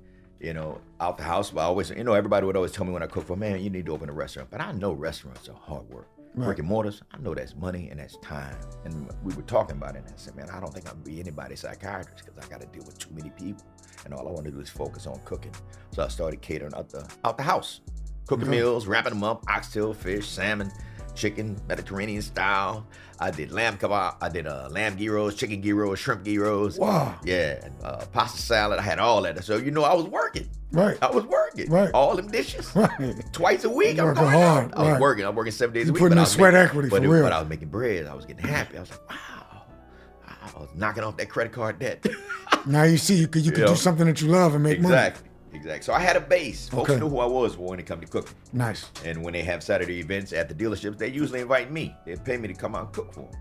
out the house. But I always, everybody would always tell me when I cook for, man, you need to open a restaurant. But I know restaurants are hard work. Right. Brick and mortars, I know that's money and that's time. And we were talking about it, and I said, man, I don't think I'm gonna be anybody's psychiatrist because I got to deal with too many people. And all I want to do is focus on cooking. So I started catering out the house, cooking meals, wrapping them up, oxtail, fish, salmon, chicken, Mediterranean style. I did lamb kebab. I did lamb gyros, chicken gyros, shrimp gyros. Wow. Yeah, and pasta salad. I had all that. So I was working. Right. I was working. Right. All them dishes. Right. Twice a week. I'm working going hard. out. I was working. I'm working 7 days a week. Putting in sweat equity for real. But I was making bread. I was getting happy. I was like, wow. I was knocking off that credit card debt. Now you see you could do something that you love and make money. Exactly. So I had a base. Folks knew who I was when it come to cooking. Nice. And when they have Saturday events at the dealerships, they usually invite me. They pay me to come out and cook for them.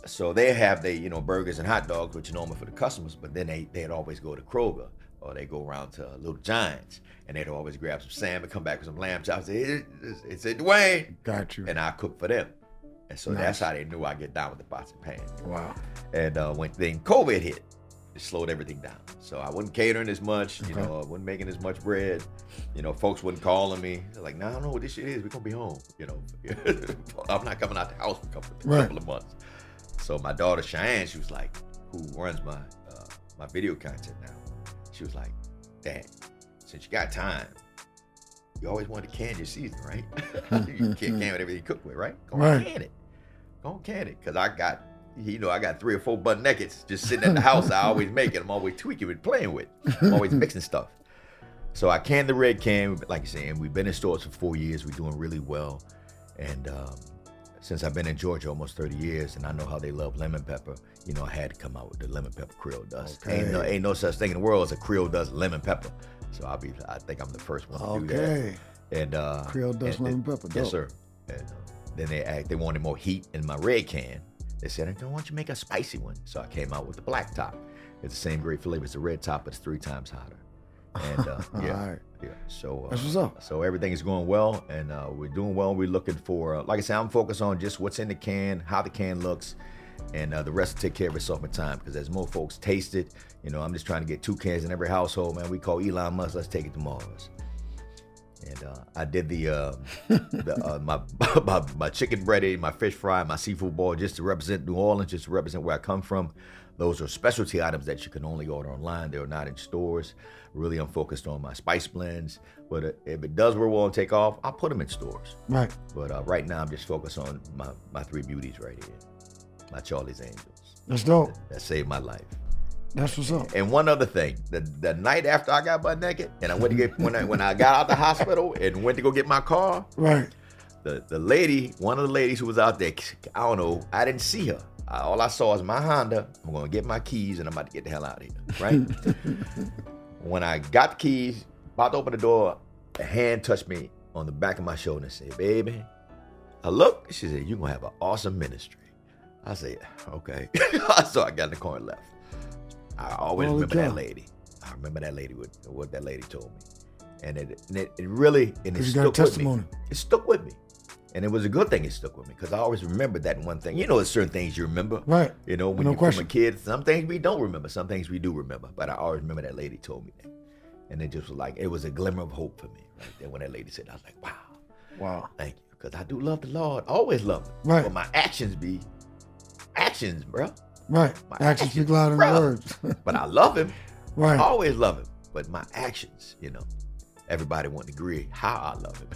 So they have burgers and hot dogs, which are normal for the customers, but then they'd always go to Kroger or they go around to Little Giants and they'd always grab some salmon, come back with some lamb chops. It's Dwayne. Got you. And I cook for them. And so Nice. that's how they knew I get down with the pots and pans. Wow. And when then COVID hit, it slowed everything down. So I wasn't catering as much, I wasn't making as much bread. Folks wasn't calling me. They're like, "No, I don't know what this shit is. We're gonna be home." I'm not coming out the house for a couple of months. So my daughter Cheyenne, she was like, who runs my video content now, she was like, "Dad, since you got time, you always wanted to can your season, right? You can't can whatever you cook with, right? Go on, can it. Go on, can it." Because I got 3 or 4 butt nakeds just sitting at the house. I always make it. I'm always tweaking with, playing with. I'm always mixing stuff. So I canned the red can, like you're saying. We've been in stores for 4 years. We're doing really well. And since I've been in Georgia almost 30 years, and I know how they love lemon pepper, I had to come out with the lemon pepper Creole Dust. Okay. Ain't no such thing in the world as a Creole Dust lemon pepper. So I think I'm the first one to do that. And Creole Dust lemon pepper. Yes, sir. And then they wanted more heat in my red can. They said, "Why don't you make a spicy one?" So I came out with the black top. It's the same great flavor as the red top, but it's 3 times hotter. And Right. yeah. So That's what's up. So everything is going well, and we're doing well. We're looking for, like I said, I'm focused on just what's in the can, how the can looks, and the rest will take care of itself in time. Because as more folks taste it, I'm just trying to get 2 cans in every household. Man, we call Elon Musk. Let's take it to Mars. And I did my chicken breaded, my fish fry, my seafood boil, just to represent New Orleans, just to represent where I come from. Those are specialty items that you can only order online. They're not in stores. Really, I'm focused on my spice blends. But if it does real well and take off, I'll put them in stores. Right. But right now, I'm just focused on my 3 beauties right here. My Charlie's Angels. That's dope. That saved my life. That's what's up. And one other thing, the night after I got butt naked, and I went to get when I got out the hospital and went to go get my car, Right. the lady, one of the ladies who was out there, I don't know, I didn't see her. All I saw was my Honda. I'm gonna get my keys and I'm about to get the hell out of here, right? When I got the keys, about to open the door, a hand touched me on the back of my shoulder and said, "Baby." I looked, she said, "You're gonna have an awesome ministry." I said, "Okay." So I got in the car and left. I always remember that lady. I remember that lady, what that lady told me. And it really, and it you got a stuck with testimony. me. It stuck with me. And it was a good thing it stuck with me, because I always remembered that one thing. There's certain things you remember. Right. When No you're question. from a kid, some things we don't remember, some things we do remember. But I always remember that lady told me that. And it just was like, it was a glimmer of hope for me. Right there when that lady said, I was like, wow. Wow. Thank you. Because I do love the Lord. Always love him. Right. But my actions be actions, bro. Right. My Actions speak louder than bro. words. But I love him. Right. I always love him. But my actions, everybody wouldn't agree how I love him.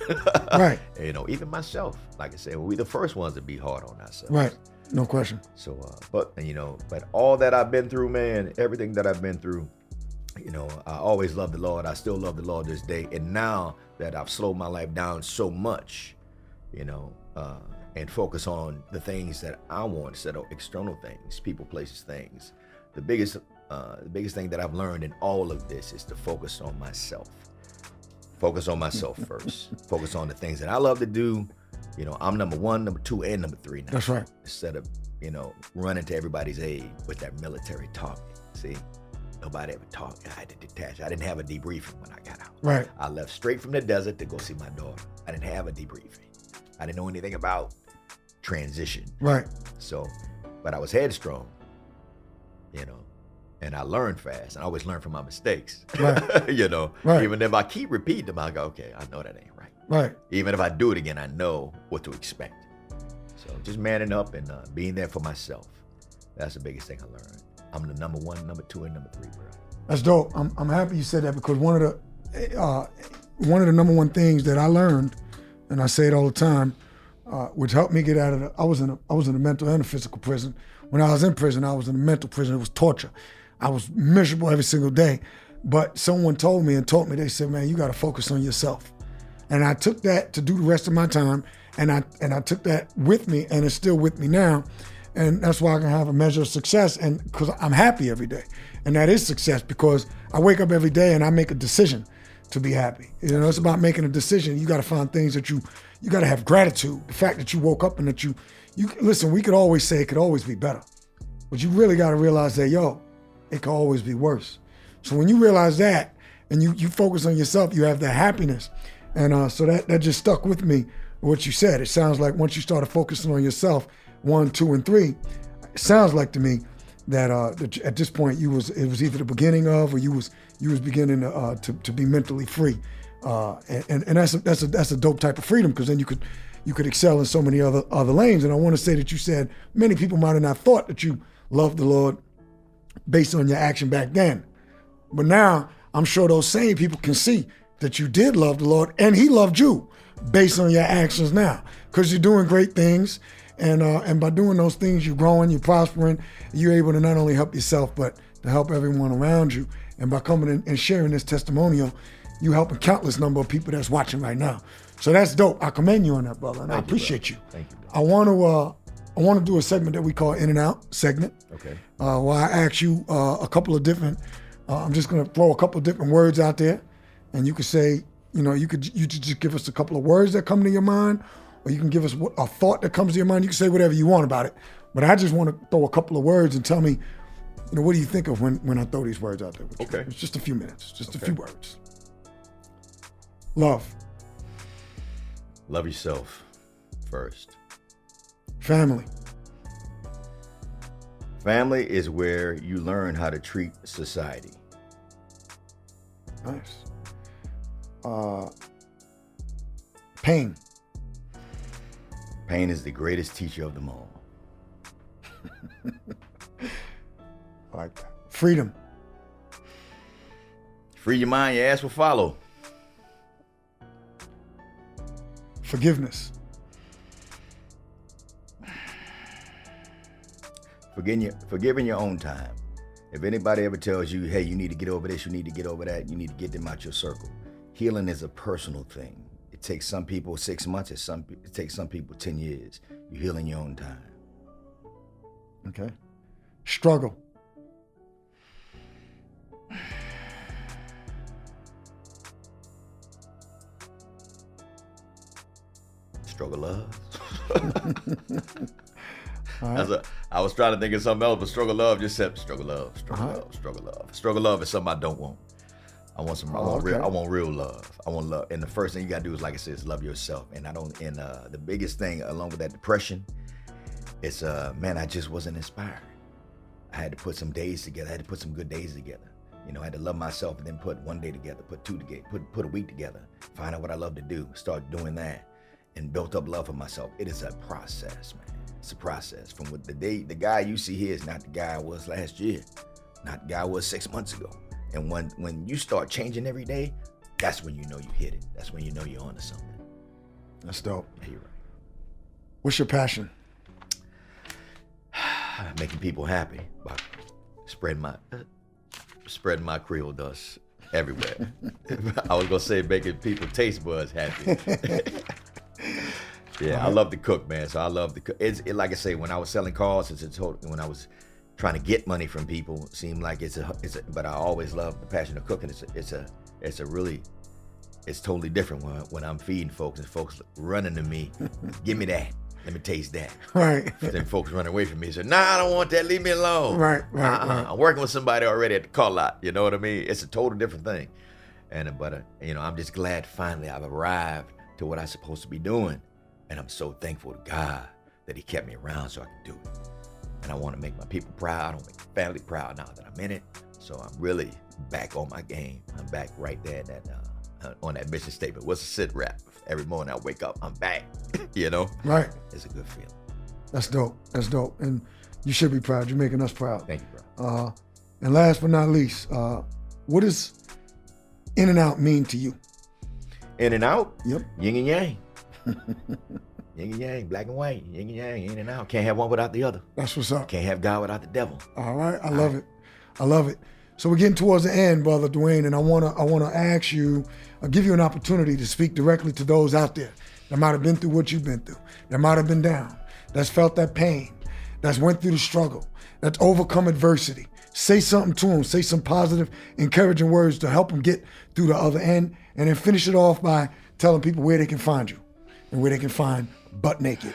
Right. Even myself, like I said, we the first ones to be hard on ourselves. Right. No question. So, but all that I've been through, man, everything that I've been through, I always love the Lord. I still love the Lord this day. And now that I've slowed my life down so much, and focus on the things that I want instead of external things, people, places, things. The biggest thing that I've learned in all of this is to focus on myself. Focus on myself first. Focus on the things that I love to do. I'm number 1, number 2, and number 3 now. That's right. Instead of, running to everybody's aid with that military talk. See, nobody ever talked. I had to detach. I didn't have a debriefing when I got out. Right. I left straight from the desert to go see my daughter. I didn't have a debriefing. I didn't know anything about transition. Right. So, but I was headstrong, and I learned fast. I always learn from my mistakes. Right. Right. Even if I keep repeating them, I go, okay, I know that ain't right. Right. Even if I do it again, I know what to expect. So just manning up and being there for myself. That's the biggest thing I learned. I'm the number 1, number 2, and number 3, bro. That's dope. I'm happy you said that, because one of the number 1 things that I learned, and I say it all the time, which helped me get out of I was in a mental and a physical prison. When I was in prison, I was in a mental prison. It was torture. I was miserable every single day. But someone told me and taught me, they said, man, you got to focus on yourself. And I took that to do the rest of my time, and I took that with me, and it's still with me now. And that's why I can have a measure of success, and because I'm happy every day. And that is success, because I wake up every day and I make a decision to be happy. It's about making a decision. You got to find things that you got to have gratitude. The fact that you woke up and that you Listen, we could always say it could always be better, but you really got to realize that, it could always be worse. So when you realize that and you focus on yourself, you have that happiness. And so that just stuck with me, what you said. It sounds like once you started focusing on yourself, 1, 2, and 3, it sounds like to me that at this point it was either the beginning of, or you was beginning to be mentally free. And that's a dope type of freedom, because then you could excel in so many other lanes. And I want to say that you said many people might have not thought that you loved the Lord based on your action back then. But now I'm sure those same people can see that you did love the Lord and he loved you based on your actions now, because you're doing great things. And by doing those things, you're growing, you're prospering, you're able to not only help yourself, but to help everyone around you. And by coming in and sharing this testimonial, you helping countless number of people that's watching right now. So that's dope. I commend you on that, brother, and I appreciate you. Thank you, brother. I want to do a segment that we call In and Out segment. Okay. Where I ask you a couple of different. I'm just going to throw a couple of different words out there, and you could say, you could just give us a couple of words that come to your mind, or you can give us a thought that comes to your mind. You can say whatever you want about it, but I just want to throw a couple of words and tell me, what do you think of when I throw these words out there with you? Okay. It's just a few minutes, just a few words. Love. Love yourself first. Family. Family is where you learn how to treat society. Nice. Pain. Pain is the greatest teacher of them all. I like that. Freedom. Free your mind, your ass will follow. Forgiveness. Forgiving your own time. If anybody ever tells you, hey, you need to get over this, you need to get over that, you need to get them out your circle. Healing is a personal thing. It takes some people 6 months, it takes some people 10 years. You heal in your own time. Okay. Struggle. Struggle love. Right. I was trying to think of something else, but struggle love just said struggle love, struggle love, struggle love. Struggle love is something I don't want. I want some. I want real love. I want love. And the first thing you gotta do is, like I said, is love yourself. And I don't. And the biggest thing, along with that depression, is man, I just wasn't inspired. I had to put some days together. I had to put some good days together. I had to love myself, and then put one day together, put two together, put a week together. Find out what I love to do. Start doing that, and built up love for myself. It is a process, man. It's a process. From what the guy you see here is not the guy I was last year, not the guy I was 6 months ago. And when you start changing every day, that's when you know you hit it. That's when you know you're onto something. That's dope. Yeah, you're right. What's your passion? Making people happy by spreading my Creole dust everywhere. I was gonna say making people taste buds happy. Yeah, I love to cook, man. So I love to cook. Like I say, when I was selling cars, when I was trying to get money from people, it seemed like but I always loved the passion of cooking. It's totally different when I'm feeding folks and folks running to me, give me that. Let me taste that. Right. Then folks run away from me and say, nah, I don't want that. Leave me alone. Right. I'm working with somebody already at the call lot. You know what I mean? It's a total different thing. But I'm just glad finally I've arrived to what I'm supposed to be doing. And I'm so thankful to God that he kept me around so I could do it. And I want to make my people proud. I want to make my family proud now that I'm in it. So I'm really back on my game. I'm back right there on that mission statement. What's a sit rep? Every morning I wake up, I'm back. Right. It's a good feeling. That's dope. That's dope. And you should be proud. You're making us proud. Thank you, bro. And last but not least, what does In and Out mean to you? In and out? Yep. Yin and yang. Yin and yang, black and white, yin and yang, in and out. Can't have one without the other. That's what's up. Can't have God without the devil. All right. I love it. I love it. So we're getting towards the end, Brother Dwayne, and I wanna ask you, I'll give you an opportunity to speak directly to those out there that might have been through what you've been through, that might have been down, that's felt that pain, that's went through the struggle, that's overcome adversity. Say something to them. Say some positive, encouraging words to help them get through the other end, and then finish it off by telling people where they can find you and where they can find Butt Naked.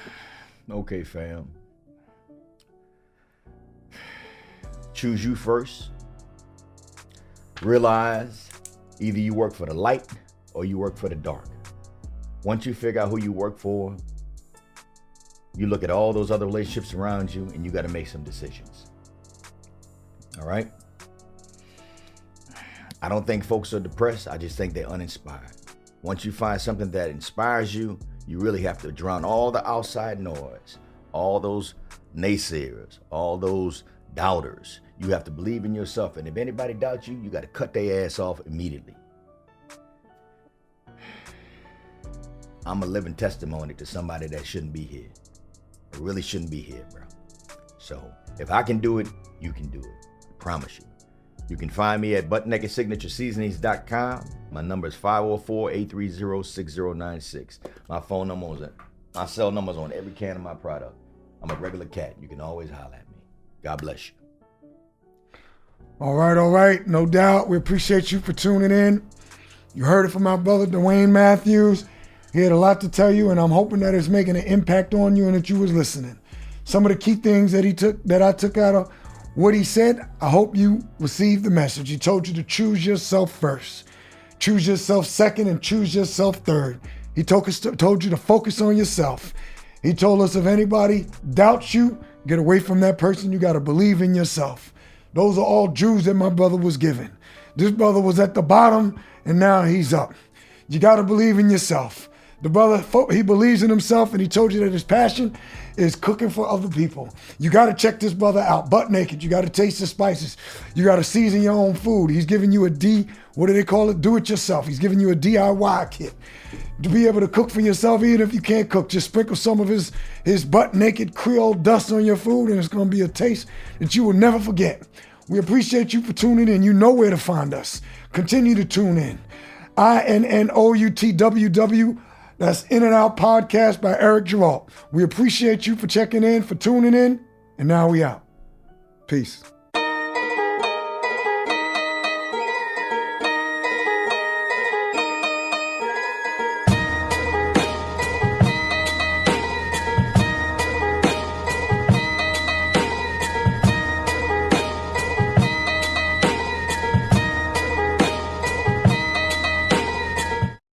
Okay, fam. Choose you first. Realize either you work for the light or you work for the dark. Once you figure out who you work for, you look at all those other relationships around you and you got to make some decisions. All right? I don't think folks are depressed. I just think they're uninspired. Once you find something that inspires you, you really have to drown all the outside noise, all those naysayers, all those doubters. You have to believe in yourself. And if anybody doubts you, you got to cut their ass off immediately. I'm a living testimony to somebody that shouldn't be here. It really shouldn't be here, bro. So if I can do it, you can do it. I promise you. You can find me at buttnakedsignatureseasonings.com. My number is 504-830-6096. My cell number's on every can of my product. I'm a regular cat. You can always holler at me. God bless you. All right. No doubt. We appreciate you for tuning in. You heard it from my brother, Dwayne Matthews. He had a lot to tell you, and I'm hoping that it's making an impact on you and that you was listening. Some of the key things that I took out of what he said, I hope you received the message. He told you to choose yourself first, choose yourself second, and choose yourself third. He told you to focus on yourself. He told us if anybody doubts you, get away from that person. You got to believe in yourself. Those are all Jews that my brother was given. This brother was at the bottom, and now he's up. You got to believe in yourself. The brother, he believes in himself, and he told you that his passion is cooking for other people. You got to check this brother out, butt naked. You got to taste the spices. You got to season your own food. He's giving you what do they call it? Do it yourself. He's giving you a DIY kit to be able to cook for yourself, even if you can't cook. Just sprinkle some of his butt naked Creole dust on your food, and it's going to be a taste that you will never forget. We appreciate you for tuning in. You know where to find us. Continue to tune in. INNOUTWW. That's In and Out Podcast by Eric Geralt. We appreciate you for checking in, for tuning in, and now we out. Peace.